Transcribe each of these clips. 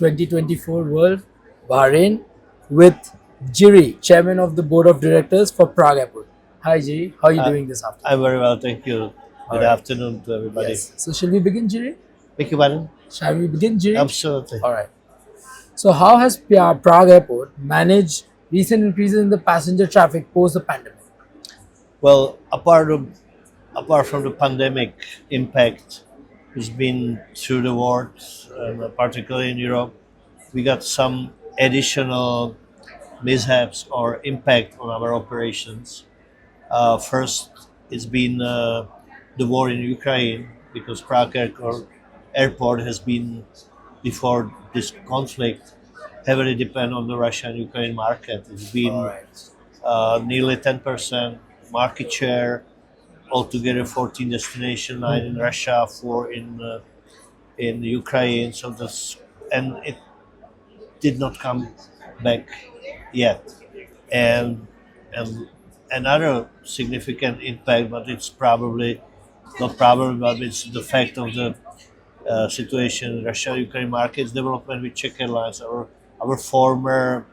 2024 World Bahrain with Jiří, Chairman of the Board of Directors for Prague Airport. Hi Jiří, how are you doing this afternoon? I'm very well, thank you. Good right. afternoon to everybody. Yes. So shall we begin, Jiří? Beg your pardon? Shall we begin, Jiří? Absolutely. All right. So how has Prague Airport managed recent increases in the passenger traffic post the pandemic? Well, apart from the pandemic impact, it's been through the world, particularly in Europe, we got some additional mishaps or impact on our operations. First, it's been the war in Ukraine, because Prague Airport has been, before this conflict, heavily depend on the Russian-Ukraine market. It's been nearly 10% market share, altogether 14 destinations, 9 in Russia, 4 in Ukraine. So and it did not come back yet. And another significant impact, but it's probably not probably, but it's the fact of the situation in Russia-Ukraine markets development with Czech Airlines, our former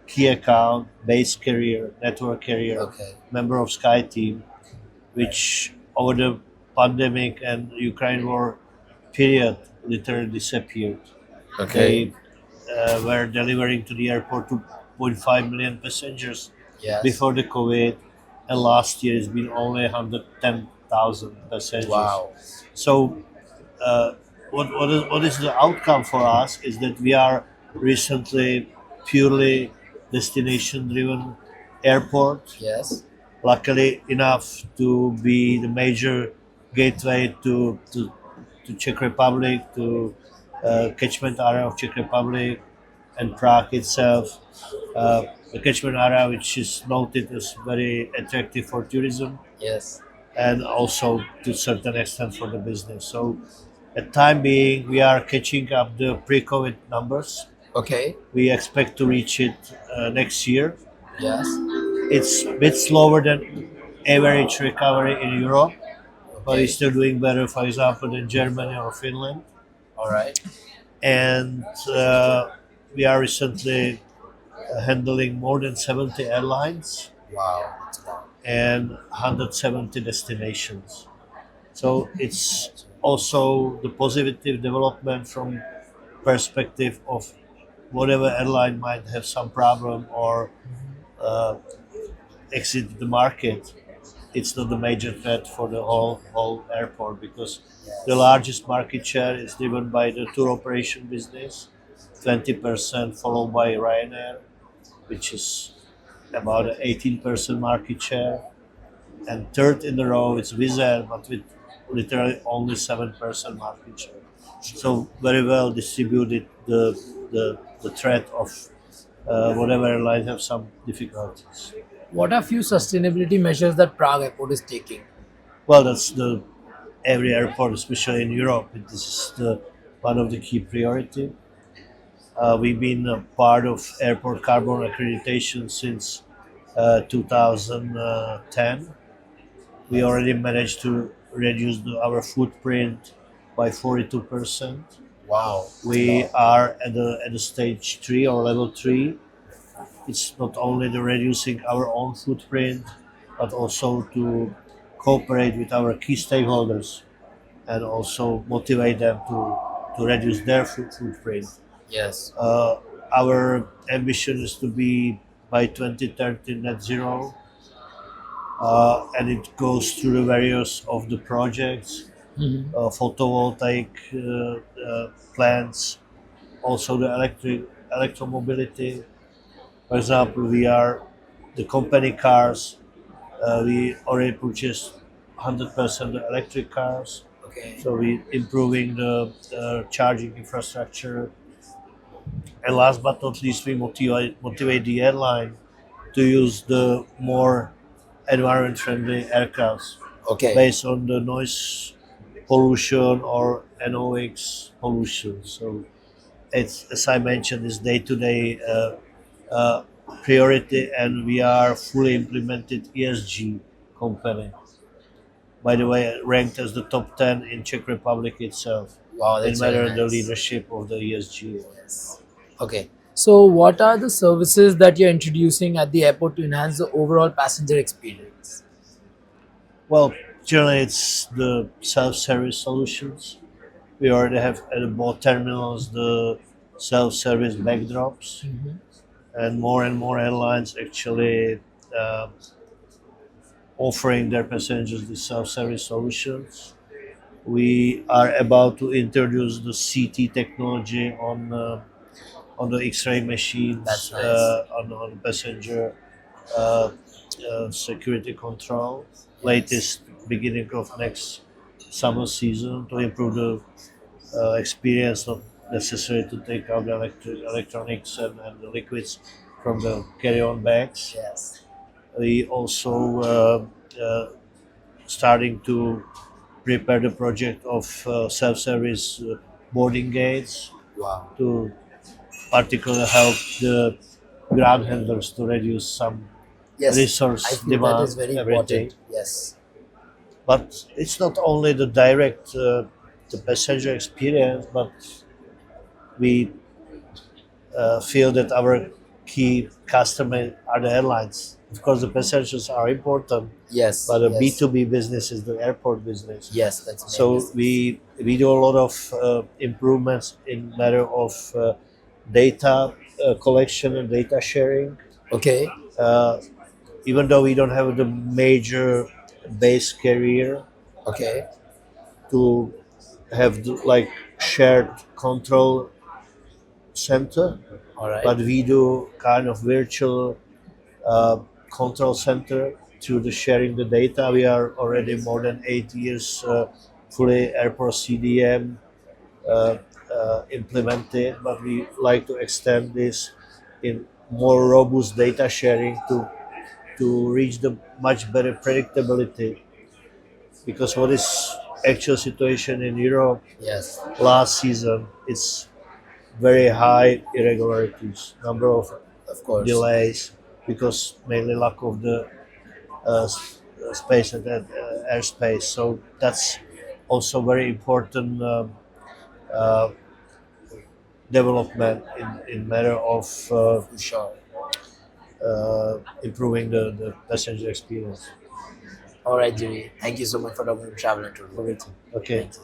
key account, base carrier, network carrier, member of Sky Team, which over the pandemic and Ukraine war period literally disappeared. They were delivering to the airport 2.5 million passengers before the COVID, and last year it's been only 110,000 passengers. Wow. So what is the outcome for us is that we are recently purely destination-driven airport. Yes. Luckily enough to be the major gateway to Czech Republic, to catchment area of Czech Republic and Prague itself. The catchment area, which is noted as very attractive for tourism. Yes. And also to a certain extent for the business. So at time being, we are catching up the pre-COVID numbers. Okay. We expect to reach it next year. Yes. It's a bit slower than average recovery in Europe, but it's still doing better, for example, than Germany or Finland. All right. And we are recently handling more than 70 airlines. Wow. And 170 destinations. So it's also the positive development from perspective of whatever airline might have some problem or exit the market. It's not the major threat for the whole airport, because the largest market share is driven by the tour operation business, 20%, followed by Ryanair, which is about 18% market share, and third in the row is Wizz Air, but with literally only 7% market share. So very well distributed the threat of whatever airlines have some difficulties. What are few sustainability measures that Prague Airport is taking? Well, that's every airport, especially in Europe. This is one of the key priority. We've been a part of airport carbon accreditation since 2010. We already managed to reduce our footprint by 42%. Wow. We are at the stage 3 or level 3. It's not only the reducing our own footprint, but also to cooperate with our key stakeholders and also motivate them to reduce their footprint. Yes. Our ambition is to be by 2030 net zero, and it goes through the various of the projects, photovoltaic plants, also the electromobility. For example, we are the company cars. We already purchased 100% electric cars. Okay. So we improving the charging infrastructure. And last but not least, we motivate the airline to use the more environment-friendly aircrafts based on the noise pollution or NOx pollution. So it's, as I mentioned, is day-to-day priority, and we are fully implemented ESG company. By the way, ranked as the top 10 in Czech Republic itself. Wow, in that's very matter of the nice. leadership of the ESG. Yes. Okay. So, what are the services that you're introducing at the airport to enhance the overall passenger experience? Well, generally it's the self-service solutions. We already have at both terminals the self-service backdrops, and more airlines actually uh, offering their passengers the self-service solutions. We are about to introduce the CT technology on the X-ray That's machines nice. on passenger uh, security control. Yes. Latest beginning of next summer season to improve the experience, not necessary to take out the electronics and the liquids from the carry-on bags. Yes. We also starting to prepare the project of self-service boarding gates Wow. to particularly help the ground handlers to reduce some Yes. I resource feel that is demand, very everything. important. Yes. But it's not only the direct the passenger experience, but we feel that our key customer are the airlines. Of course, the passengers are important, Yes. but the Yes. B2B business is the airport business. Yes. That's the main So business. we do a lot of improvements in matter of data collection and data sharing. Okay. Uh, Even though we don't have the major base carrier Okay. to have the, like shared control center, All right. but we do kind of virtual uh, control center through the sharing the data. We are already more than 8 years fully airport CDM uh, implemented, but we like to extend this in more robust data sharing to reach the much better predictability. Because what is actual situation in Europe Yes. last season is very high irregularities, number of Of course. delays because mainly lack of the space and airspace. So that's also very important uh, development in matter of For sure. improving the passenger experience. All right, Jimmy. Thank you so much for talking to Travel and Tourism. Okay. Thank you.